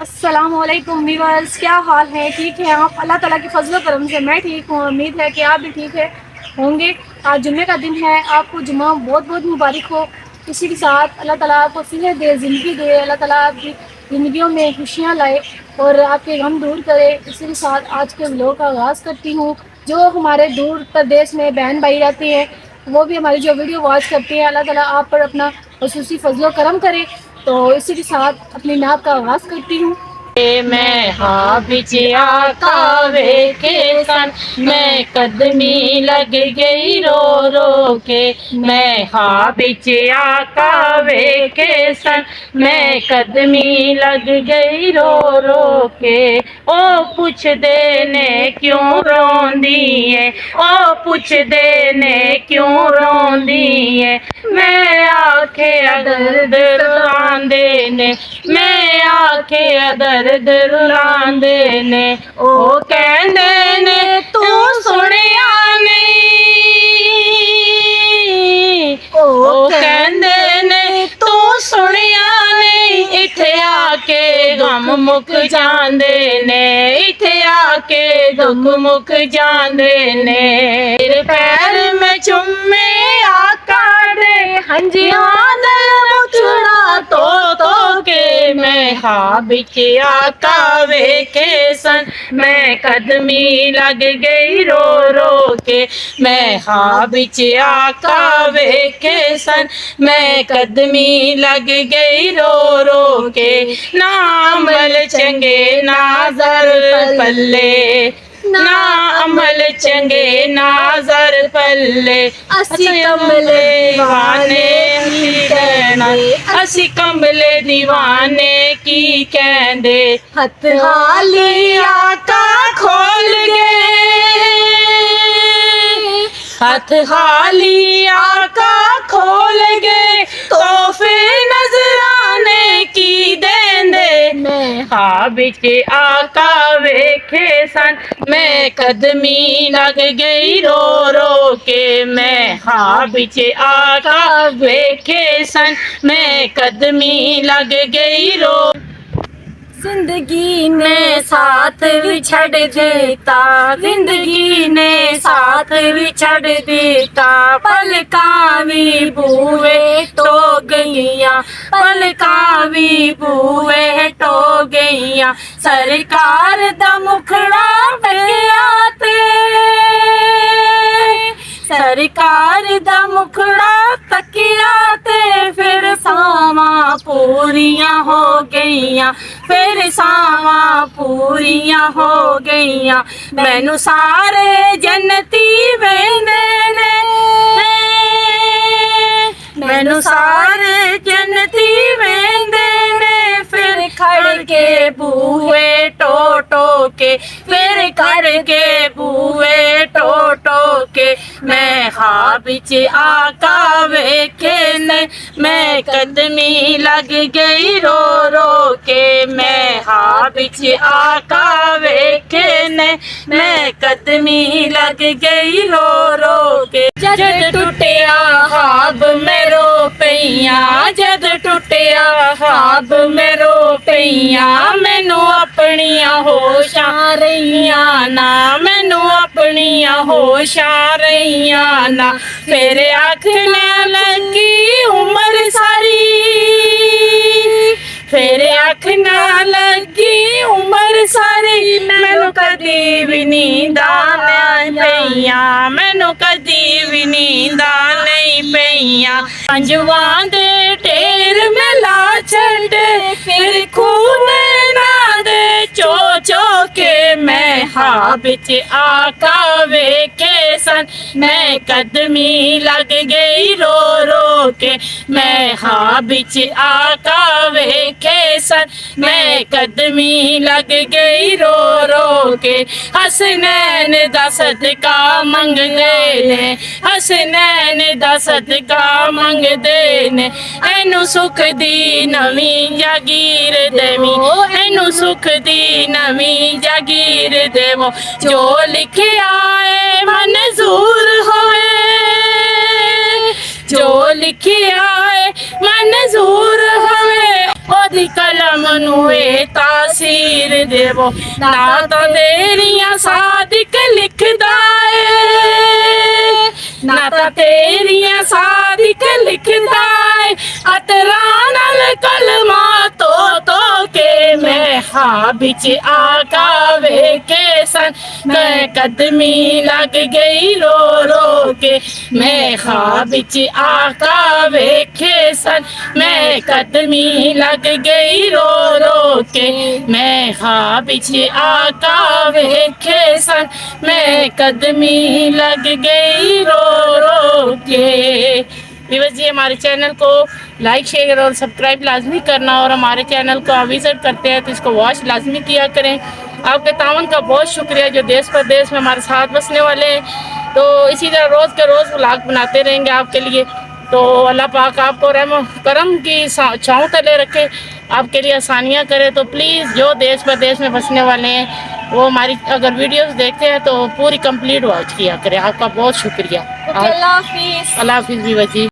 अस्सलामुअलैकुम व्यूअर्स, क्या हाल है? ठीक है आप? अल्लाह ताला की फजल करम से मैं ठीक हूँ। उम्मीद है कि आप भी ठीक है होंगे। आज जुम्मे का दिन है, आपको जुम्मा बहुत बहुत मुबारक हो। इसी के साथ अल्लाह ताला आपको सेहत दे, ज़िंदगी दे, अल्लाह ताला आपकी ज़िंदगियों में खुशियाँ लाए और आपके गम दूर करे। इसी के साथ आज के व्लॉग का आगाज़ करती हूँ। जो हमारे दूर प्रदेश में बहन भाई रहती हैं, वो भी हमारी जो वीडियो वॉच करती हैं, अल्लाह ताला आप पर अपना खुसूसी फजलो करम करे। तो इसी के साथ अपनी नात का आगाज़ करती हूँ। मैं हाँ बिचिया कावे के सन मैं कदमी लग गई रो रो के। मैं हाँ बिचिया कावे के सन मैं कदमी लग गई रो रो के। ओ पूछ देने क्यों रोंदी है, ओ पूछ देने क्यों रोंदी है। मैं आखे दर्द रुलांदे ने, मैं आखे दर्द रुलांदे ने। ओ कहंदे ने तू सुनिया नहीं, ओ कहंदे ने तू सुनिया नहीं। इथे आके गम मुक जांदे ने, इथे आके दुख मुक जांदे ने। तेरे पैर में चुम्मे आका दे हंजियां दे मुछड़ा तो के। मैं हाँ बिच आका वेखे सन मैं कदमी लग गई रो रो के। मैं हाँ बिच आका वेखे सन मैं कदमी लग गई रो रो के। ना अमल चंगे ना ज़र पल्ले, ना अमल चंगे ना ज़र पल्ले। असी कमले दीवाने की कहना, असी कमले दीवाने की कहंदे। हथ हाली आका खोल गए, हथ हाली आका खोल गए। तोहफे नजराने की देंदे। मैं हाँ बिच आका वेखे सन मैं कदमी लग गई रो रो के। मैं हाँ बिच आका वेखे सन मैं कदमी लग गई रो। जिंदगी ने साथ विछड़ देता, जिंदगी ने साथ विछड़ देता। पलकां भी बूहे टो गईयां, पलकां भी बूहे टो गईयां। सरकार दा मुखड़ा टकिया ते, सरकार दा मुखड़ा तकिया ते। फिर सावां पूरियां हो गईयां, फिर सावां पूरियां हो गईयां। मैनू सारे जन्नती वेंदे ने, मैनू सारे जन्नती वेंदे ने। फिर खड़ के बूहे टो टो के, फिर खड़ के बूहे टो टो के। मैं हाँ बिच आका वेखे ने मैं कदमी लग गई रो रो के। मैं हाँ बिच आका वेखे ने मैं कदमी लग गई रो रो के। जद टुटिया ख्वाब में रो पईया, जद टुटिया ख्वाब में रो पईया। मैनू अपनियां होशां रहियां ना, मैनू अपनियां होशां रहियां ना। फिर आखने लगी उम्र सारी, फिर आखना लगी उम्र सारी। मैनू कदी भी नींदा नहीं पईयां, मैनू कदी भी नींदा नहीं पईयां। पंजवां दे ढेर में ला छड्डे, फिर खून ना दे चो चो के। मैं हाँ बिच आका वेखे सन मैं कदमी लग गई रो रो के। मैं हाँ बिच आका वेखे सन मैं कदमी लग गई रो रो के। हसनैन दा सदका मंगदे ने, हसनैन दा सदका मंगदे ने। एनू सुख दी नवीं जागीर देवी, एनू सुख दी नवीं जागीर देवो। जो लिखिया है मंजूर होए, जो लिखिया है मंजूर होए। ओदी कलम नूए तासीर देवो ना तो तेरिया सादिक लिखदा है ना तो तेरिया सादिक लिखदा है अतरा नाल कलमा तो के मैं हा बिच आका वेखे सन मैं कदमी लग गई रो रो के मैं हा बिच आका वेखे सन मैं कदमी लग गई रो रो के मैं हा बिच आका वेखे सन मैं कदमी लग गई रो रो के। व्यूअर्स जी हमारे चैनल को लाइक शेयर और सब्सक्राइब लाजमी करना और हमारे चैनल को आप विजिट करते हैं तो इसको वॉच लाजमी किया करें। आपके तावन का बहुत शुक्रिया जो देश परदेश में हमारे साथ बसने वाले हैं। तो इसी तरह रोज़ के रोज़ व्लॉग बनाते रहेंगे आपके लिए। तो अल्लाह पाक आपको रहम करम की छाँव तले रखे, आपके लिए आसानियाँ करे। तो प्लीज़ जो देश परदेश में बसने वाले हैं वो हमारी अगर वीडियोस देखते हैं तो पूरी कंप्लीट वॉच किया करें। आपका बहुत शुक्रिया। अल्लाह हाफिज़। अल्लाह हाफिज़ व्यूअर्स जी।